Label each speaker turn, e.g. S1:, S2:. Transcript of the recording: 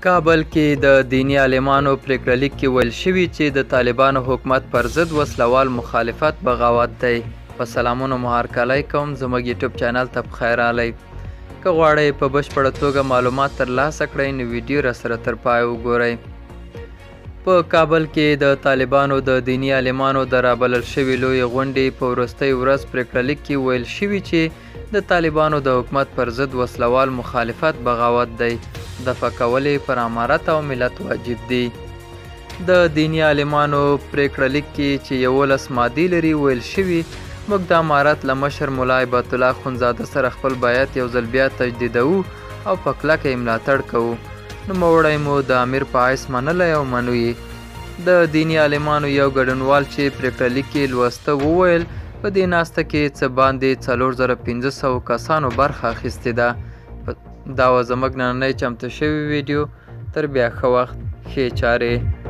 S1: کابل کې د دیني عالمانو پریکړه لیک کې ویل شوي چې د طالبانو حکومت پر ضد وسلوال مخالفت بغاوت دی. په سلامونو مهارکالی کوم، زموږ یوټیوب چینل ته پخیر راغلی. که غواړئ په بشپړه توګه معلومات ترلاسه کړئ نو ویډیو راسره تر پای وګورئ. په کابل کې د طالبانو د دیني عالمانو د رابلل شوي لویې غونډې په وروستۍ ورځ پریکړه لیک کې ویل شوي چې د طالبانو د حکومت پر ضد وسلوال مخالفت بغاوت دی. دفع کول یې پر امارت او ملت واجب دي. د دیني عالمانو پریکړه لیک کې چې 11 مادې لري ویل شوي موږ د امارت له مشر ملا هیبت الله اخندزاده سره خپل بیعت یو ځل بیا تجدیدوو او په کلکه یې ملاتړ کوو. نوموړی مو د امیر په حیث منلی او منو یې. د دیني عالمانو یو ګډونوال چې پریکړه لیک کې لوسته وویل په دې ناسته کې څه باندې 4500 کسانو برخه اخیستې ده. دا و زموږ نننۍ چمتو شوې ویډیو. تر بیا ښه وخت، ښې چارې.